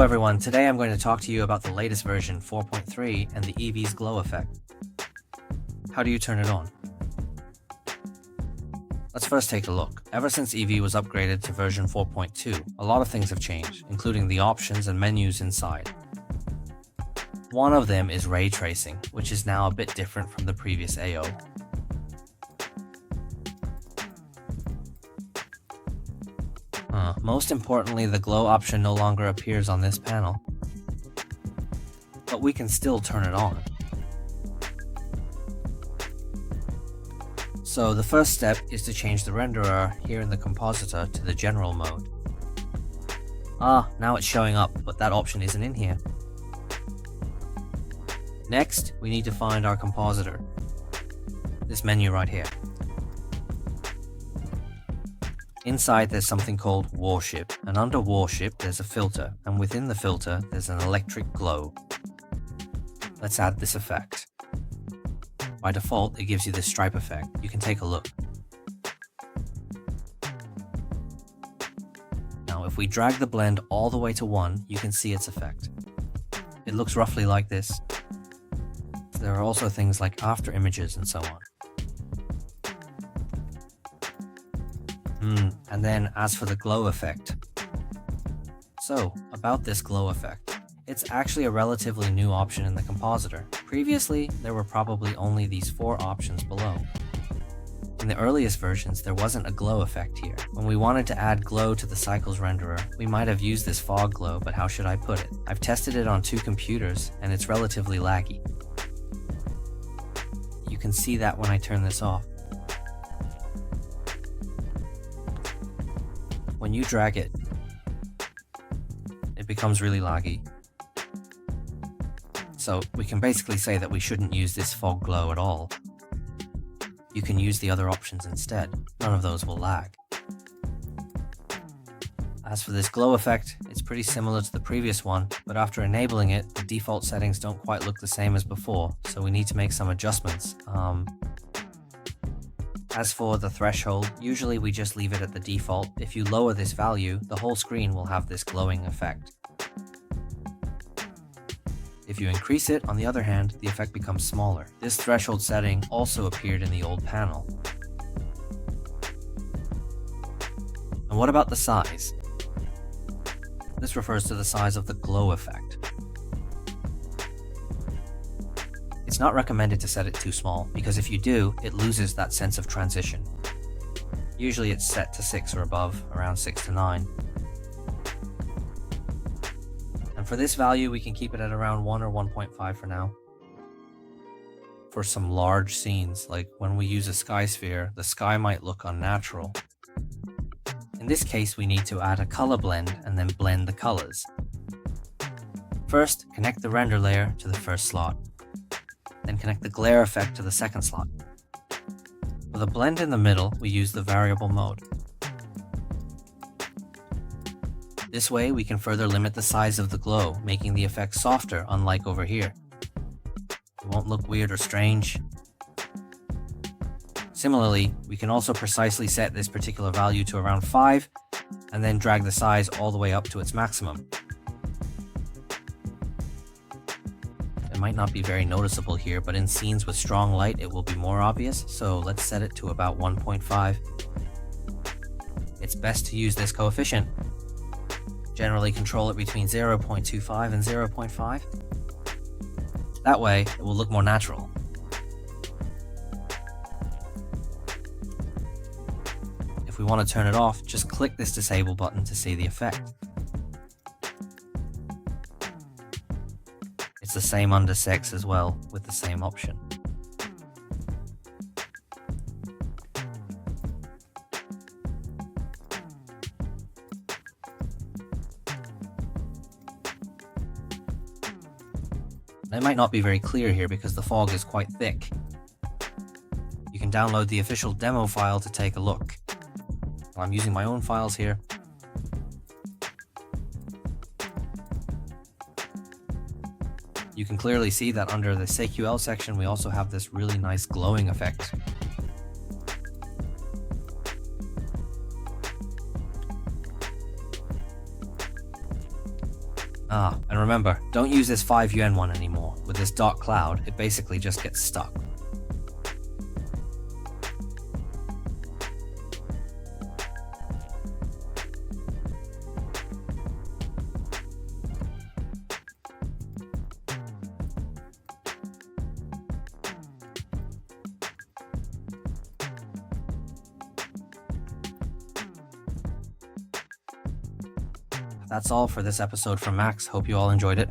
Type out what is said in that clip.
everyone, today I'm going to talk to you about the latest version 4.3 and the Eevee's glow effect. How do you turn it on? Let's first take a look. Ever since Eevee was upgraded to version 4.2, a lot of things have changed, including the options and menus inside. One of them is ray tracing, which is now a bit different from the previous AO. Most importantly, the glow option no longer appears on this panel, but we can still turn it on. So the first step is to change the renderer here in the compositor to the general mode. Now it's showing up, but that option isn't in here. Next, we need to find our compositor. This menu right here. Inside there's something called Warship, and under Warship there's a filter, and within the filter there's an electric glow. Let's add this effect. By default it gives you this stripe effect. You can take a look. Now if we drag the blend all the way to 1, you can see its effect. It looks roughly like this. There are also things like after images and so on. And then as for the glow effect. So, about this glow effect. It's actually a relatively new option in the compositor. Previously, there were probably only these 4 options below. In the earliest versions, there wasn't a glow effect here. When we wanted to add glow to the cycles renderer, we might have used this fog glow, but how should I put it? I've tested it on 2 computers, and it's relatively laggy. You can see that when I turn this off. When you drag it, it becomes really laggy. So we can basically say that we shouldn't use this fog glow at all. You can use the other options instead. None of those will lag. As for this glow effect, it's pretty similar to the previous one, but after enabling it, the default settings don't quite look the same as before, so we need to make some adjustments. As for the threshold, usually we just leave it at the default. If you lower this value, the whole screen will have this glowing effect. If you increase it, on the other hand, the effect becomes smaller. This threshold setting also appeared in the old panel. And what about the size? This refers to the size of the glow effect. It's not recommended to set it too small, because if you do, it loses that sense of transition. Usually it's set to 6 or above, around 6 to 9. And for this value, we can keep it at around 1 or 1.5 for now. For some large scenes, like when we use a sky sphere, the sky might look unnatural. In this case, we need to add a color blend and then blend the colors. First, connect the render layer to the first slot. Then connect the glare effect to the second slot. For the blend in the middle, we use the variable mode. This way, we can further limit the size of the glow, making the effect softer, unlike over here. It won't look weird or strange. Similarly, we can also precisely set this particular value to around 5, and then drag the size all the way up to its maximum. It might not be very noticeable here, but in scenes with strong light it will be more obvious, so let's set it to about 1.5. It's best to use this coefficient. Generally control it between 0.25 and 0.5. That way, it will look more natural. If we want to turn it off, just click this disable button to see the effect. It's the same under 6 as well, with the same option. It might not be very clear here because the fog is quite thick. You can download the official demo file to take a look. I'm using my own files here. You can clearly see that under the CQL section we also have this really nice glowing effect. Ah, and remember, don't use this 5 yuan one anymore. With this dot cloud, it basically just gets stuck. That's all for this episode from Max. Hope you all enjoyed it.